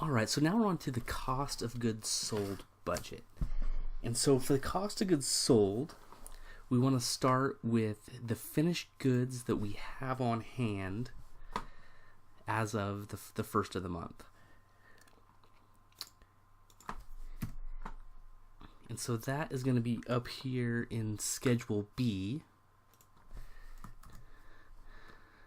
Alright, so now we're on to the cost of goods sold budget. And so for the cost of goods sold, we want to start with the finished goods that we have on hand as of the first of the month. And so that is going to be up here in Schedule B.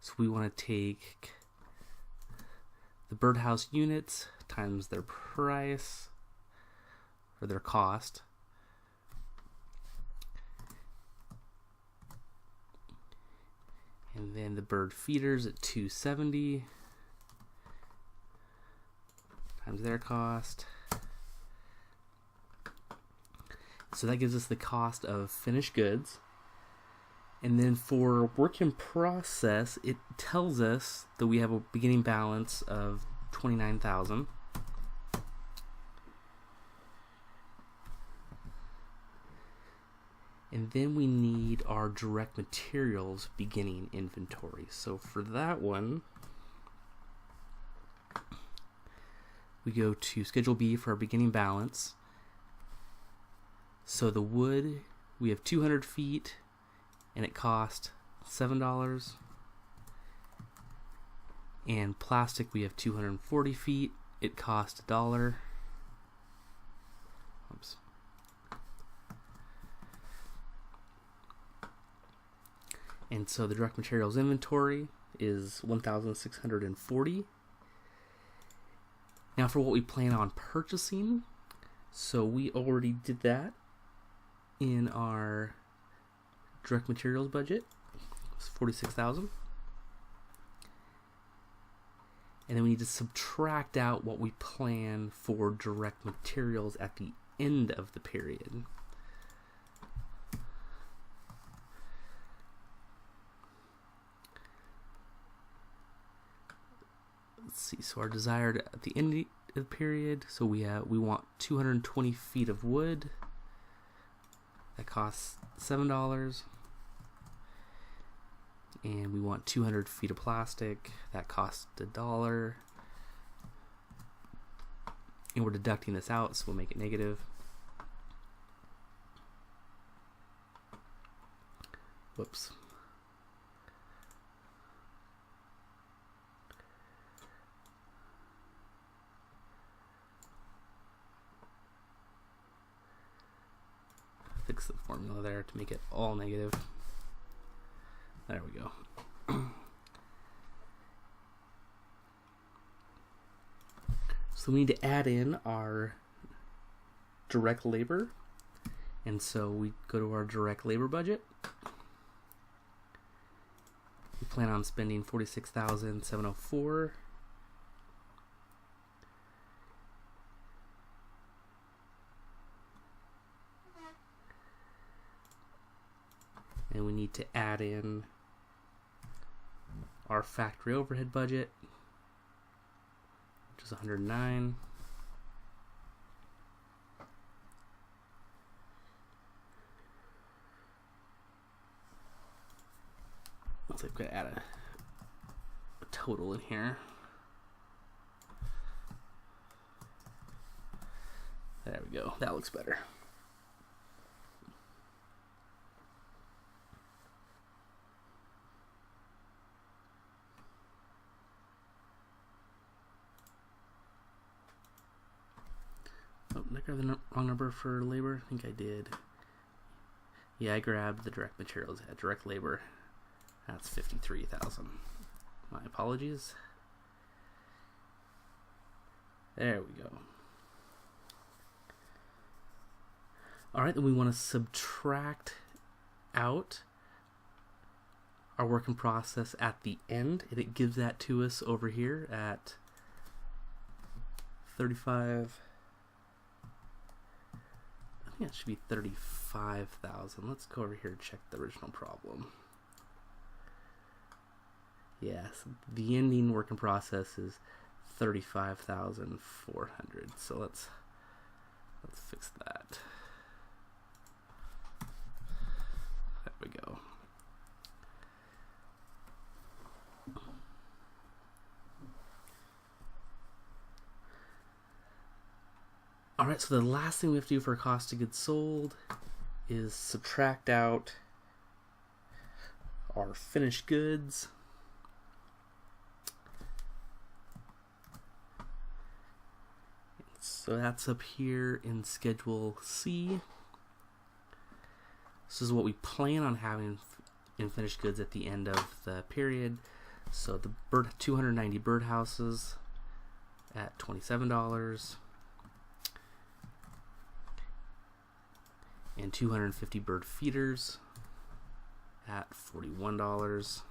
So we want to take the birdhouse units times their price, or their cost, and then the bird feeders at 270 times their cost. So that gives us the cost of finished goods. And then for work in process, it tells us that we have a beginning balance of $29,000. And then we need our direct materials beginning inventory. So for that one, we go to Schedule B for our beginning balance. So the wood, we have 200 feet, and it cost $7. And plastic, we have 240 feet, it cost $1. Oops. And so the direct materials inventory is 1,640. Now for what we plan on purchasing, so we already did that in our direct materials budget. It's 46,000. And then we need to subtract out what we plan for direct materials at the end of the period. Let's see, so our desired at the end of the period, so we want 220 feet of wood. That costs $7. And we want 200 feet of plastic. That costs $1. And we're deducting this out, so we'll make it negative. Whoops. Fix the formula there to make it all negative. There we go. So we need to add in our direct labor. And so we go to our direct labor budget. We plan on spending $46,704. And we need to add in our factory overhead budget, which is $109. Looks like we've got to add a total in here. There we go. That looks better. Oh, did I grab the wrong number for labor? I think I did. Yeah, I grabbed the direct materials. Yeah, direct labor. That's $53,000. My apologies. There we go. Alright, then we want to subtract out our work in process at the end, and it gives that to us over here at 35. I think that should be 35,000. Let's go over here and check the original problem. Yes, the ending work in process is 35,400. So let's fix that. There we go. Alright, so the last thing we have to do for cost of goods sold is subtract out our finished goods. So that's up here in Schedule C. This is what we plan on having in finished goods at the end of the period. So the 290 birdhouses at $27. And 250 bird feeders at $41.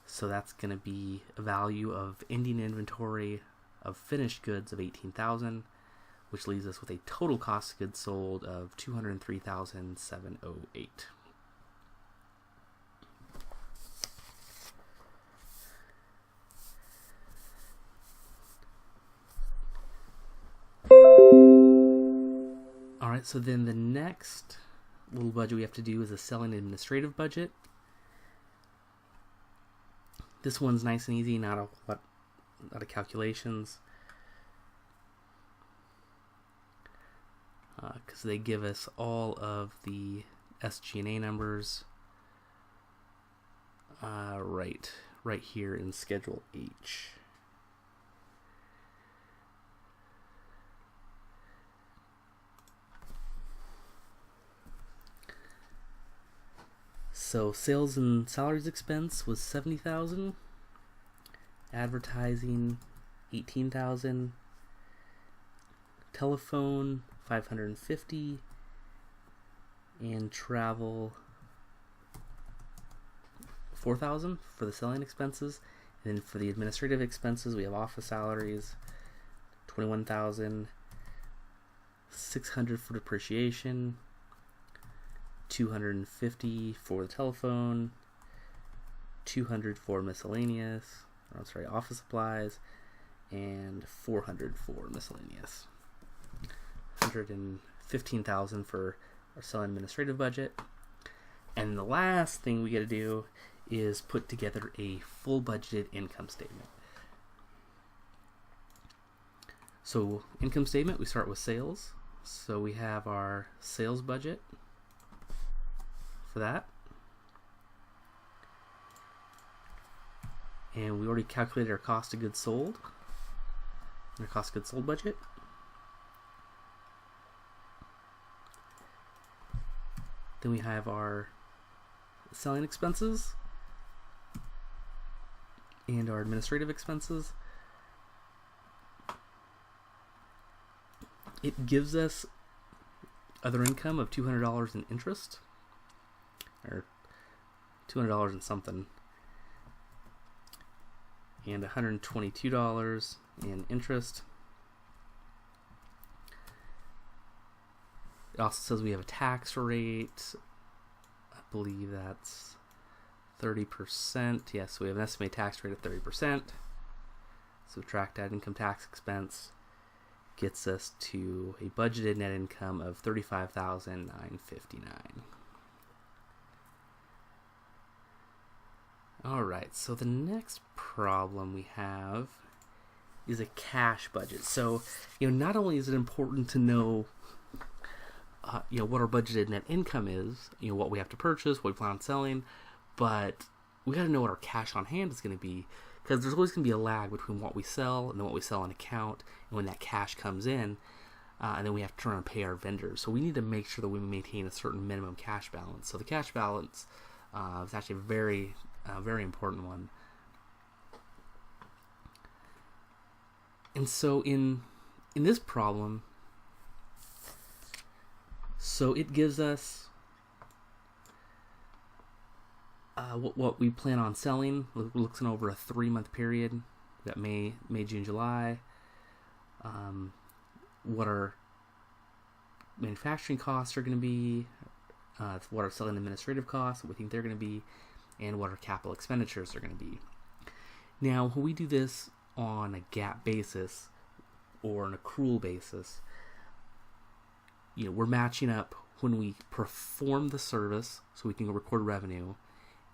So that's going to be a value of ending inventory of finished goods of $18,000, which leaves us with a total cost of goods sold of $203,708. Alright, so then the next little budget we have to do is a selling administrative budget. This one's nice and easy, not a lot of calculations. Because they give us all of the SG&A numbers right here in Schedule H. So sales and salaries expense was $70,000, advertising $18,000, telephone $550, and travel $4,000 for the selling expenses. And then for the administrative expenses, we have office salaries $21,000, $600 for depreciation, $250 for the telephone, $200 for miscellaneous, office supplies, and $400 for miscellaneous. $115,000 for our selling administrative budget. And the last thing we got to do is put together a full budgeted income statement. So income statement, we start with sales. So we have our sales budget for that. And we already calculated our cost of goods sold, our cost of goods sold budget. Then we have our selling expenses and our administrative expenses. It gives us other income of $200 in interest, or $200 and something, and $122 in interest. It also says we have a tax rate. I believe that's 30%. Yes, we have an estimated tax rate of 30%. Subtract that income tax expense gets us to a budgeted net income of $35,959. Alright, so the next problem we have is a cash budget. So, not only is it important to know what our budgeted net income is, what we have to purchase, what we plan on selling, but we got to know what our cash on hand is going to be, because there's always going to be a lag between what we sell and then what we sell on account, and when that cash comes in, and then we have to turn and pay our vendors. So we need to make sure that we maintain a certain minimum cash balance. So the cash balance is actually a very important one. And so in this problem, so it gives us what we plan on selling. We're looking over a 3-month period. We got May, June, July. What our manufacturing costs are going to be, what our selling administrative costs, what we think they're going to be, and what our capital expenditures are going to be. Now, when we do this on a GAAP basis or an accrual basis, we're matching up when we perform the service so we can record revenue,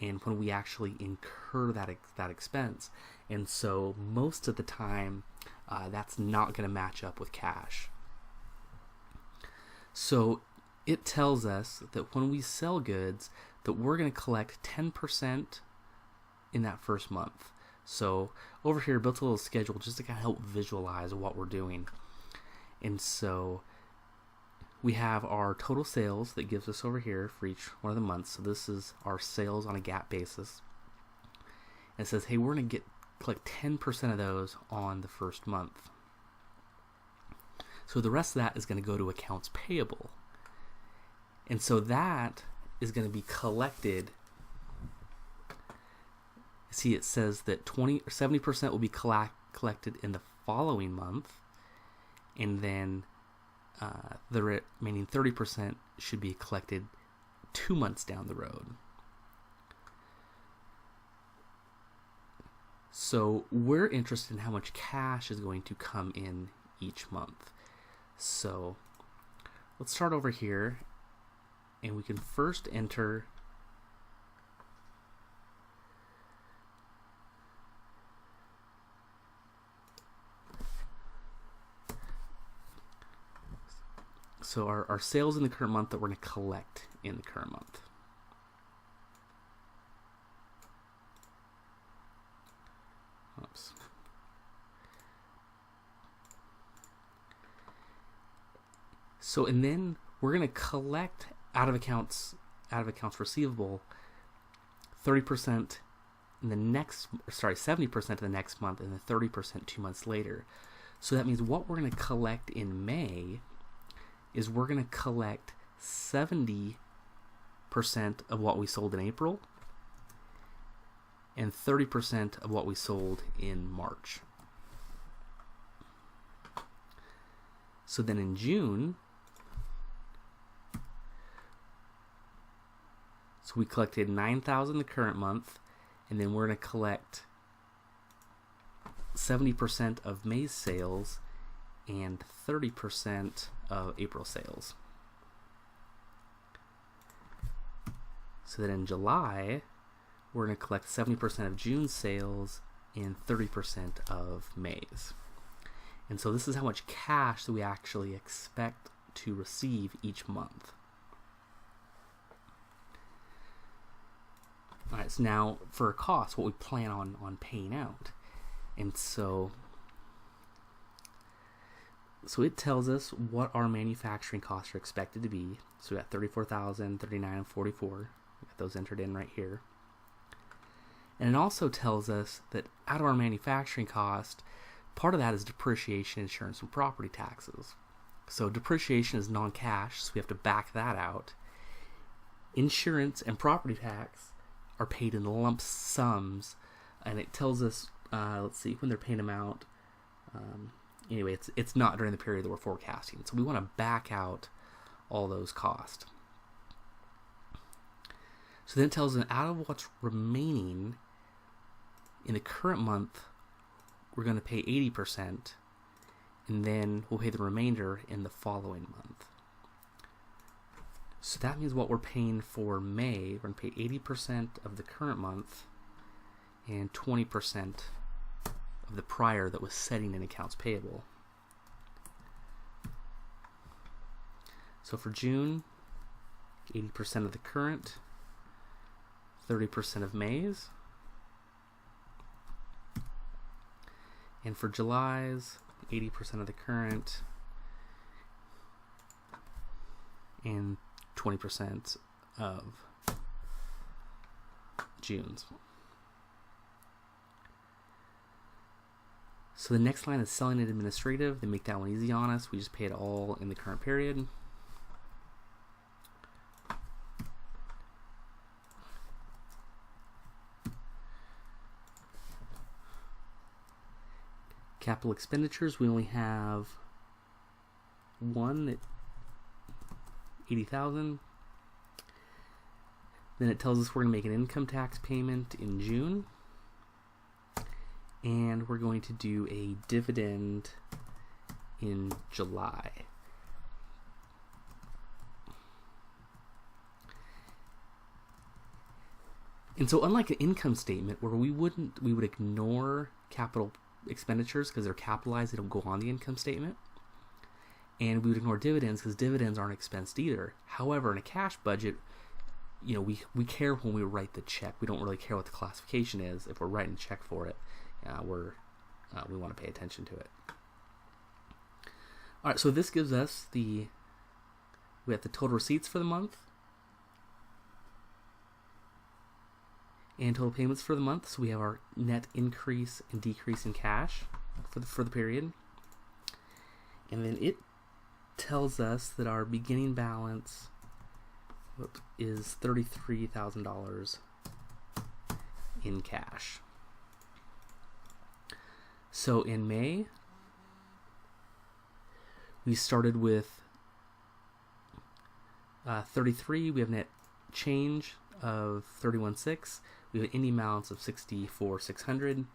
and when we actually incur that expense. And so most of the time, that's not going to match up with cash. So it tells us that when we sell goods, that we're going to collect 10% in that first month. So over here, I built a little schedule just to kind of help visualize what we're doing. And so we have our total sales that gives us over here for each one of the months. So this is our sales on a GAAP basis. And it says, hey, we're going to collect 10% of those on the first month. So the rest of that is going to go to accounts payable. And so that is going to be collected. See, it says that 70% will be collected in the following month, and then the remaining 30% should be collected 2 months down the road. So we're interested in how much cash is going to come in each month. So let's start over here, and we can first enter so our sales in the current month that we're going to collect in the current month. Oops. So, and then we're going to collect out of accounts receivable 30% in the next, 70% in the next month, and then 30% 2 months later. So that means what we're going to collect in May is we're going to collect 70% of what we sold in April and 30% of what we sold in March. So then in June, so we collected $9,000 the current month, and then we're going to collect 70% of May's sales and 30% of April sales. So then in July, we're going to collect 70% of June's sales and 30% of May's. And so this is how much cash that we actually expect to receive each month. All right, so now for a cost, what we plan on paying out. And so it tells us what our manufacturing costs are expected to be. So we got $34,000, $39,000, and $44,000. We got those entered in right here. And it also tells us that out of our manufacturing cost, part of that is depreciation, insurance, and property taxes. So depreciation is non-cash, so we have to back that out. Insurance and property tax are paid in lump sums, and it tells us, let's see, when they're paying them out. Anyway, it's not during the period that we're forecasting. So we want to back out all those costs. So then it tells us out of what's remaining in the current month, we're going to pay 80%, and then we'll pay the remainder in the following month. So that means what we're paying for May, we're going to pay 80% of the current month and 20% of the prior that was setting in accounts payable. So for June, 80% of the current, 30% of May's. And for July's, 80% of the current and 20% of June's. So the next line is selling and administrative. They make that one easy on us. We just pay it all in the current period. Capital expenditures, we only have one at $80,000. Then it tells us we're going to make an income tax payment in June, and we're going to do a dividend in July. And so unlike an income statement where we would ignore capital expenditures because they're capitalized, they don't go on the income statement. And we would ignore dividends because dividends aren't expensed either. However, in a cash budget, we care when we write the check. We don't really care what the classification is. If we're writing a check for it, we want to pay attention to it. All right, so this gives us we have the total receipts for the month and total payments for the month. So we have our net increase and decrease in cash for the period. And then it tells us that our beginning balance is $33,000 in cash. So in May, we started with 33. We have net change of 31.6. We have an ending balance of 64,600.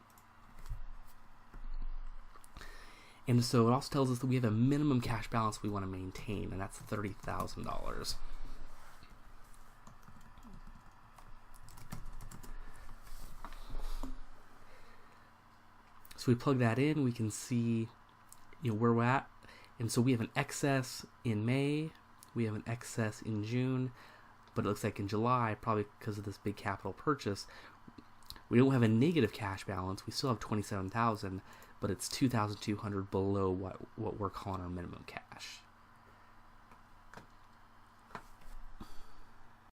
And so it also tells us that we have a minimum cash balance we want to maintain, and that's $30,000. So we plug that in, we can see where we're at. And so we have an excess in May, we have an excess in June, but it looks like in July, probably because of this big capital purchase, we don't have a negative cash balance. We still have $27,000, but it's $2,200 below what we're calling our minimum cash.